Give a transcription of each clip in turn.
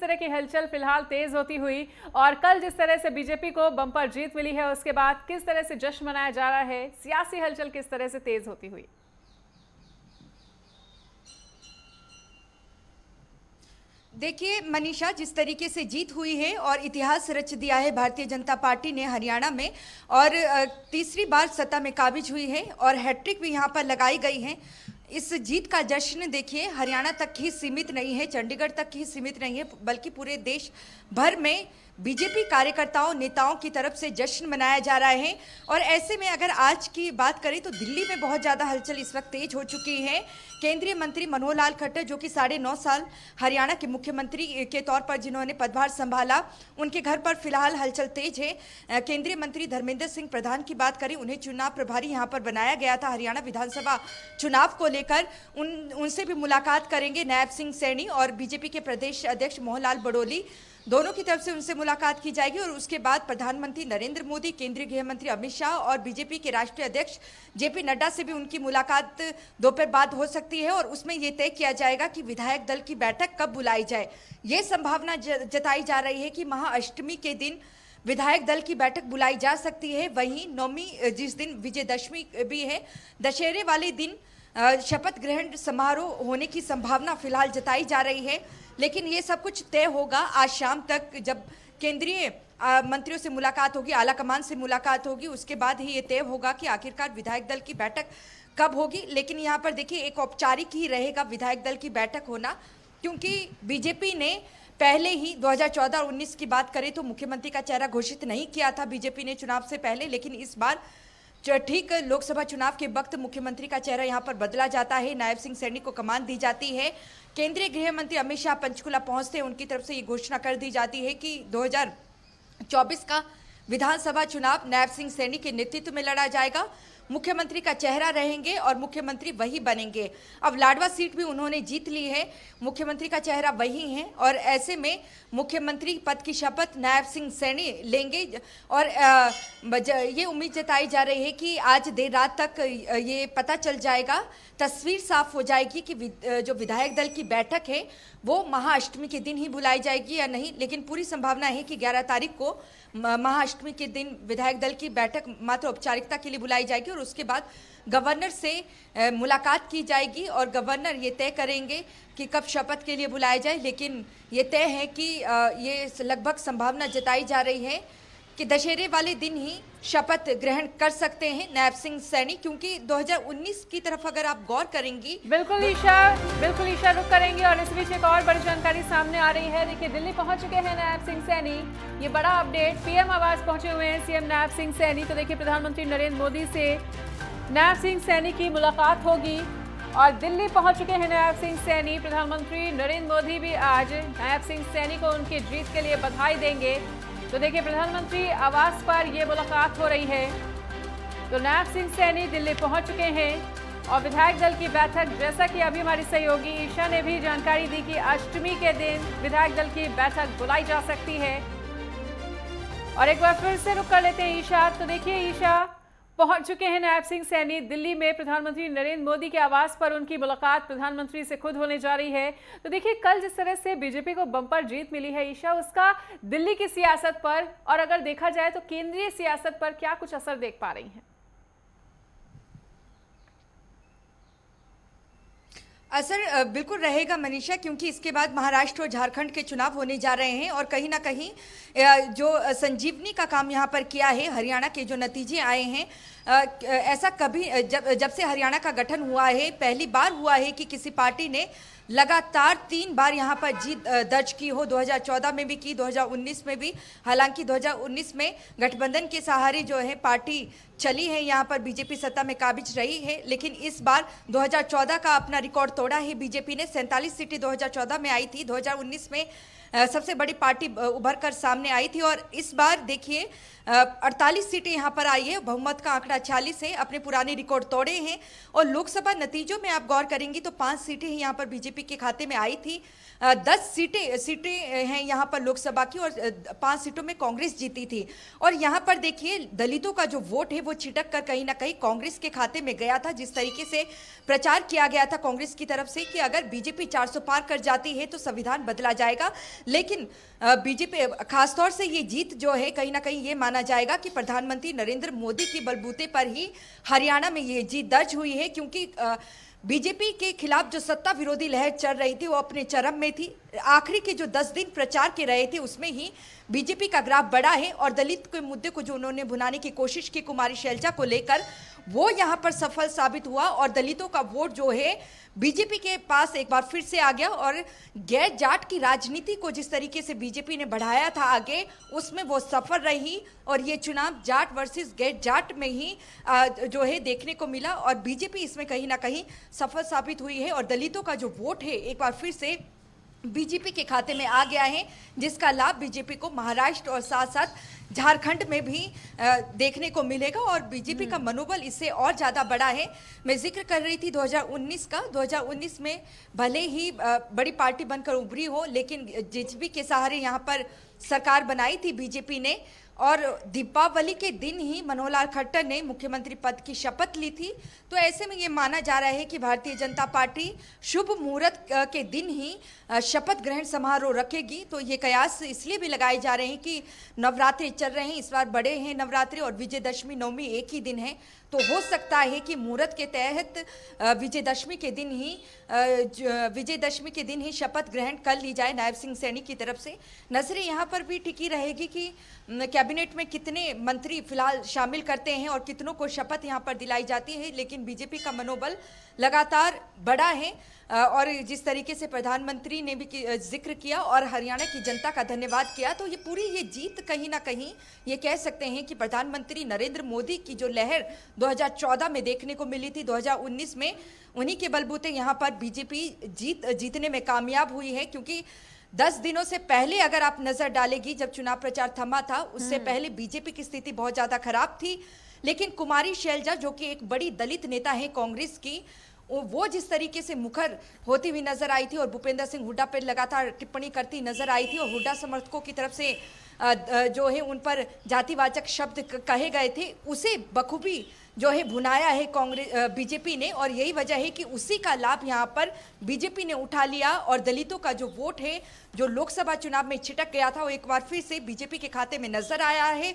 तरह की हलचल फिलहाल तेज होती हुई और कल जिस तरह से बीजेपी को बम्पर जीत मिली है उसके बाद किस तरह से जश्न मनाया जा रहा है, सियासी हलचल किस तरह से तेज होती हुई? देखिए मनीषा, जिस तरीके से जीत हुई है और इतिहास रच दिया है भारतीय जनता पार्टी ने हरियाणा में, और तीसरी बार सत्ता में काबिज हुई है और हैट्रिक भी यहाँ पर लगाई गई है। इस जीत का जश्न देखिए हरियाणा तक ही सीमित नहीं है, चंडीगढ़ तक ही सीमित नहीं है, बल्कि पूरे देश भर में बीजेपी कार्यकर्ताओं नेताओं की तरफ से जश्न मनाया जा रहा है। और ऐसे में अगर आज की बात करें तो दिल्ली में बहुत ज़्यादा हलचल इस वक्त तेज हो चुकी है। केंद्रीय मंत्री मनोहर लाल खट्टर, जो कि 9.5 साल हरियाणा के मुख्यमंत्री के तौर पर जिन्होंने पदभार संभाला, उनके घर पर फिलहाल हलचल तेज है। केंद्रीय मंत्री धर्मेंद्र सिंह प्रधान की बात करें, उन्हें चुनाव प्रभारी यहाँ पर बनाया गया था हरियाणा विधानसभा चुनाव को लेकर। उनसे भी मुलाकात करेंगे नायब सिंह सैनी और बीजेपी के प्रदेश अध्यक्ष मोहन लाल बड़ोली, दोनों की तरफ से उनसे मुलाकात की जाएगी। और उसके बाद प्रधानमंत्री नरेंद्र मोदी, केंद्रीय गृह मंत्री अमित शाह और बीजेपी के राष्ट्रीय अध्यक्ष जेपी नड्डा से भी उनकी मुलाकात दोपहर बाद हो सकती है। और उसमें यह तय किया जाएगा कि विधायक दल की बैठक कब बुलाई जाए। ये संभावना जताई जा रही है कि महाअष्टमी के दिन विधायक दल की बैठक बुलाई जा सकती है। वहीं नवमी, जिस दिन विजयदशमी भी है, दशहरे वाले दिन शपथ ग्रहण समारोह होने की संभावना फिलहाल जताई जा रही है। लेकिन ये सब कुछ तय होगा आज शाम तक, जब केंद्रीय मंत्रियों से मुलाकात होगी, आला कमान से मुलाकात होगी, उसके बाद ही ये तय होगा कि आखिरकार विधायक दल की बैठक कब होगी। लेकिन यहाँ पर देखिए एक औपचारिक ही रहेगा विधायक दल की बैठक होना, क्योंकि बीजेपी ने पहले ही 2014 और 19 की बात करें तो मुख्यमंत्री का चेहरा घोषित नहीं किया था बीजेपी ने चुनाव से पहले। लेकिन इस बार ठीक लोकसभा चुनाव के वक्त मुख्यमंत्री का चेहरा यहां पर बदला जाता है, नायब सिंह सैनी को कमान दी जाती है। केंद्रीय गृह मंत्री अमित शाह पंचकुला पहुंचते हैं, उनकी तरफ से ये घोषणा कर दी जाती है कि 2024 का विधानसभा चुनाव नायब सिंह सैनी के नेतृत्व में लड़ा जाएगा। मुख्यमंत्री का चेहरा रहेंगे और मुख्यमंत्री वही बनेंगे। अब लाडवा सीट भी उन्होंने जीत ली है, मुख्यमंत्री का चेहरा वही है और ऐसे में मुख्यमंत्री पद की शपथ नायब सिंह सैनी लेंगे। और ये उम्मीद जताई जा रही है कि आज देर रात तक ये पता चल जाएगा, तस्वीर साफ हो जाएगी कि जो विधायक दल की बैठक है वो महाअष्टमी के दिन ही बुलाई जाएगी या नहीं। लेकिन पूरी संभावना है कि 11 तारीख को महाअष्टमी के दिन विधायक दल की बैठक मात्र औपचारिकता के लिए बुलाई जाएगी और उसके बाद गवर्नर से मुलाकात की जाएगी और गवर्नर ये तय करेंगे कि कब शपथ के लिए बुलाया जाए। लेकिन ये तय है कि ये लगभग संभावना जताई जा रही है कि दशहरे वाले दिन ही शपथ ग्रहण कर सकते हैं नायब सिंह सैनी, क्योंकि 2019 की तरफ अगर आप गौर करेंगी। बिल्कुल ईशा रुक करेंगे। और इस बीच एक और बड़ी जानकारी सामने आ रही है। देखिए दिल्ली पहुंच चुके हैं नायब सिंह सैनी, ये बड़ा अपडेट। पीएम आवास पहुंचे हुए हैं सीएम नायब सिंह सैनी। तो देखिए प्रधानमंत्री नरेंद्र मोदी से नायब सिंह सैनी की मुलाकात होगी और दिल्ली पहुंच चुके हैं नायब सिंह सैनी। प्रधानमंत्री नरेंद्र मोदी भी आज नायब सिंह सैनी को उनकी जीत के लिए बधाई देंगे। तो देखिए प्रधानमंत्री आवास पर यह मुलाकात हो रही है। तो नायब सिंह सैनी दिल्ली पहुंच चुके हैं और विधायक दल की बैठक, जैसा कि अभी हमारी सहयोगी ईशा ने भी जानकारी दी कि अष्टमी के दिन विधायक दल की बैठक बुलाई जा सकती है। और एक बार फिर से रुक कर लेते हैं ईशा। तो देखिए ईशा, पहुंच चुके हैं नायब सिंह सैनी दिल्ली में। प्रधानमंत्री नरेंद्र मोदी के आवास पर उनकी मुलाकात प्रधानमंत्री से खुद होने जा रही है। तो देखिए कल जिस तरह से बीजेपी को बम्पर जीत मिली है ईशा, उसका दिल्ली की सियासत पर और अगर देखा जाए तो केंद्रीय सियासत पर क्या कुछ असर देख पा रही हैं? असर बिल्कुल रहेगा मनीषा, क्योंकि इसके बाद महाराष्ट्र और झारखंड के चुनाव होने जा रहे हैं और कहीं ना कहीं जो संजीवनी का काम यहाँ पर किया है, हरियाणा के जो नतीजे आए हैं, ऐसा कभी जब से हरियाणा का गठन हुआ है पहली बार हुआ है कि किसी पार्टी ने लगातार 3 बार यहाँ पर जीत दर्ज की हो। 2014 में भी की, 2019 में भी। हालांकि 2019 में गठबंधन के सहारे जो है पार्टी चली है, यहाँ पर बीजेपी सत्ता में काबिज रही है। लेकिन इस बार 2014 का अपना रिकॉर्ड तोड़ा है बीजेपी ने। 47 सीटें 2014 में आई थी, 2019 में सबसे बड़ी पार्टी उभर कर सामने आई थी और इस बार देखिए 48 सीटें यहाँ पर आई है, बहुमत का आंकड़ा 46 है, अपने पुराने रिकॉर्ड तोड़े हैं। और लोकसभा नतीजों में आप गौर करेंगी तो 5 सीटें ही यहाँ पर बीजेपी बीजेपी के खाते में आई थी। 10 सीटें हैं यहाँ पर लोकसभा की और 5 सीटों में कांग्रेस जीती थी। और यहाँ पर देखिए दलितों का जो वोट है वो छिटक कर कहीं ना कहीं कांग्रेस के खाते में गया था। जिस तरीके से प्रचार किया गया था कांग्रेस की तरफ से कि अगर बीजेपी 400 पार कर जाती है तो संविधान बदला जाएगा, लेकिन बीजेपी खासतौर से ये जीत जो है कहीं ना कहीं ये माना जाएगा कि प्रधानमंत्री नरेंद्र मोदी की बलबूते पर ही हरियाणा में ये जीत दर्ज हुई है, क्योंकि बीजेपी के खिलाफ जो सत्ता विरोधी लहर चल रही थी वो अपने चरम में थी। आखिरी के जो 10 दिन प्रचार के रहे थे उसमें ही बीजेपी का ग्राफ बढ़ा है और दलित के मुद्दे को जो उन्होंने भुनाने की कोशिश की कुमारी शैलजा को लेकर, वो यहां पर सफल साबित हुआ और दलितों का वोट जो है बीजेपी के पास एक बार फिर से आ गया। और गैर जाट की राजनीति को जिस तरीके से बीजेपी ने बढ़ाया था आगे, उसमें वो सफल रही और ये चुनाव जाट वर्सेस गैर जाट में ही जो है देखने को मिला और बीजेपी इसमें कहीं ना कहीं सफल साबित हुई है और दलितों का जो वोट है एक बार फिर से बीजेपी के खाते में आ गया है, जिसका लाभ बीजेपी को महाराष्ट्र और साथ साथ झारखंड में भी देखने को मिलेगा और बीजेपी का मनोबल इससे और ज़्यादा बड़ा है। मैं जिक्र कर रही थी 2019 का। 2019 में भले ही बड़ी पार्टी बनकर उभरी हो, लेकिन जेजेपी के सहारे यहाँ पर सरकार बनाई थी बीजेपी ने और दीपावली के दिन ही मनोहर लाल खट्टर ने मुख्यमंत्री पद की शपथ ली थी। तो ऐसे में ये माना जा रहा है कि भारतीय जनता पार्टी शुभ मुहूर्त के दिन ही शपथ ग्रहण समारोह रखेगी। तो ये कयास इसलिए भी लगाए जा रहे हैं कि नवरात्रि चल रहे हैं, इस बार बड़े हैं नवरात्रि और विजयदशमी नवमी एक ही दिन है, तो हो सकता है कि मुहूर्त के तहत विजयदशमी के दिन ही शपथ ग्रहण कर ली जाए नायब सिंह सैनी की तरफ से। नजरें यहाँ पर भी टिकी रहेगी कि कैबिनेट में कितने मंत्री फिलहाल शामिल करते हैं और कितनों को शपथ यहाँ पर दिलाई जाती है, लेकिन बीजेपी का मनोबल लगातार बढ़ा है। और जिस तरीके से प्रधानमंत्री ने भी जिक्र किया और हरियाणा की जनता का धन्यवाद किया, तो ये पूरी ये जीत कहीं ना कहीं ये कह सकते हैं कि प्रधानमंत्री नरेंद्र मोदी की जो लहर 2014 में देखने को मिली थी, 2019 में उन्हीं के बलबूते यहाँ पर बीजेपी जीतने में कामयाब हुई है। क्योंकि 10 दिनों से पहले अगर आप नजर डालेगी, जब चुनाव प्रचार थमा था उससे पहले बीजेपी की स्थिति बहुत ज्यादा खराब थी, लेकिन कुमारी शैलजा जो कि एक बड़ी दलित नेता है कांग्रेस की, वो जिस तरीके से मुखर होती हुई नजर आई थी और भूपेंद्र सिंह हुड्डा पर लगातार टिप्पणी करती नजर आई थी और हुड्डा समर्थकों की तरफ से जो है उन पर जातिवाचक शब्द कहे गए थे, उसे बखूबी जो है भुनाया है कांग्रेस बीजेपी ने और यही वजह है कि उसी का लाभ यहाँ पर बीजेपी ने उठा लिया और दलितों का जो वोट है जो लोकसभा चुनाव में छिटक गया था वो एक बार फिर से बीजेपी के खाते में नजर आया है।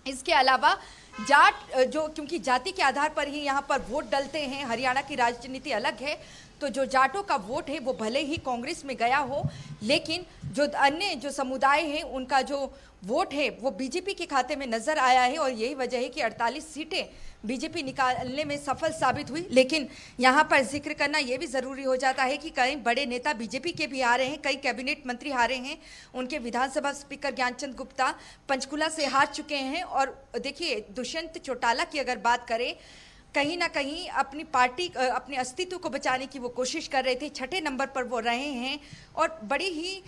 इसके अलावा जाट जो, क्योंकि जाति के आधार पर ही यहाँ पर वोट डलते हैं, हरियाणा की राजनीति अलग है, तो जो जाटों का वोट है वो भले ही कांग्रेस में गया हो, लेकिन जो अन्य जो समुदाय हैं उनका जो वोट है वो बीजेपी के खाते में नजर आया है और यही वजह है कि 48 सीटें बीजेपी निकालने में सफल साबित हुई। लेकिन यहाँ पर जिक्र करना ये भी ज़रूरी हो जाता है कि कई बड़े नेता बीजेपी के भी हारे हैं, कई कैबिनेट मंत्री हारे हैं, उनके विधानसभा स्पीकर ज्ञानचंद गुप्ता पंचकुला से हार चुके हैं। और देखिए दुष्यंत चौटाला की अगर बात करें, कहीं ना कहीं अपनी पार्टी अपने अस्तित्व को बचाने की वो कोशिश कर रहे थे, 6ठे नंबर पर वो रहे हैं और बड़ी ही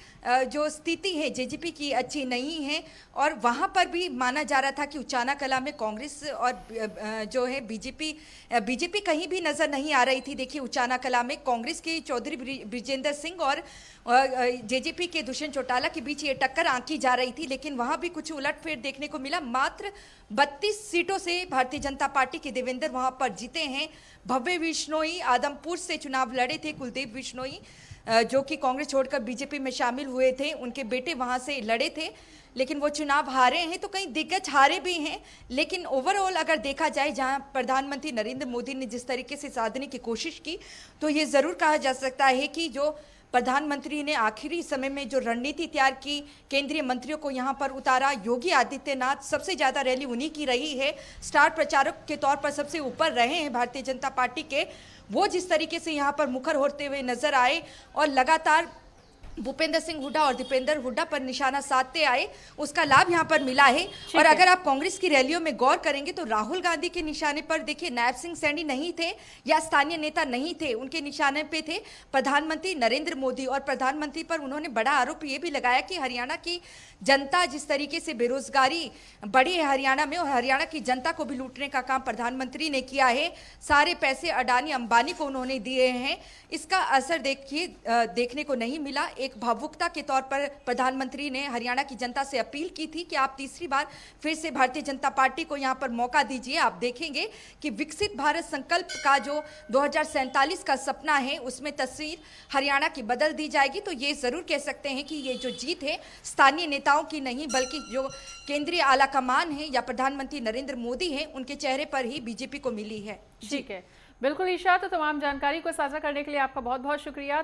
जो स्थिति है जेजेपी की अच्छी नहीं है और वहाँ पर भी माना जा रहा था कि उचाना कला में कांग्रेस और जो है बीजेपी कहीं भी नज़र नहीं आ रही थी। देखिए उचाना कला में कांग्रेस के चौधरी ब्रिजेंद्र सिंह और जेजेपी के दुष्यंत चौटाला के बीच ये टक्कर आंकी जा रही थी, लेकिन वहाँ भी कुछ उलटफेर देखने को मिला। मात्र 32 सीटों से भारतीय जनता पार्टी के देवेंद्र वहाँ पर जीते हैं। भव्य बिश्नोई आदमपुर से चुनाव लड़े थे, कुलदीप बिश्नोई जो कि कांग्रेस छोड़कर बीजेपी में शामिल हुए थे, उनके बेटे वहां से लड़े थे, लेकिन वो चुनाव हारे हैं। तो कई दिग्गज हारे भी हैं, लेकिन ओवरऑल अगर देखा जाए जहां प्रधानमंत्री नरेंद्र मोदी ने जिस तरीके से साधने की कोशिश की, तो ये ज़रूर कहा जा सकता है कि जो प्रधानमंत्री ने आखिरी समय में जो रणनीति तैयार की, केंद्रीय मंत्रियों को यहाँ पर उतारा, योगी आदित्यनाथ सबसे ज़्यादा रैली उन्हीं की रही है, स्टार प्रचारक के तौर पर सबसे ऊपर रहे हैं भारतीय जनता पार्टी के, वो जिस तरीके से यहाँ पर मुखर होते हुए नजर आए और लगातार भूपेंद्र सिंह हुड्डा और दीपेंद्र हुड्डा पर निशाना साधते आए, उसका लाभ यहाँ पर मिला है। और अगर आप कांग्रेस की रैलियों में गौर करेंगे तो राहुल गांधी के निशाने पर देखिए नायब सिंह सैनी नहीं थे या स्थानीय नेता नहीं थे, उनके निशाने पे थे प्रधानमंत्री नरेंद्र मोदी। और प्रधानमंत्री पर उन्होंने बड़ा आरोप ये भी लगाया कि हरियाणा की जनता जिस तरीके से बेरोजगारी बढ़ी है हरियाणा में, और हरियाणा की जनता को भी लूटने का काम प्रधानमंत्री ने किया है, सारे पैसे अडानी अंबानी को उन्होंने दिए हैं, इसका असर देखने को नहीं मिला। एक भावुकता के तौर पर प्रधानमंत्री ने हरियाणा की जनता से अपील की थी कि आप तीसरी बार फिर से भारतीय जनता पार्टी को यहां पर मौका दीजिए। आप देखेंगे कि विकसित भारत संकल्प का जो 2047 का सपना है उसमें तस्वीर हरियाणा की बदल दी जाएगी। तो ये जरूर कह सकते हैं कि ये जो जीत है स्थानीय नेताओं की नहीं बल्कि जो केंद्रीय आला कमान है या प्रधानमंत्री नरेंद्र मोदी है उनके चेहरे पर ही बीजेपी को मिली है। ठीक है, बिल्कुल ईशा, तो तमाम जानकारी को साझा करने के लिए आपका बहुत बहुत शुक्रिया।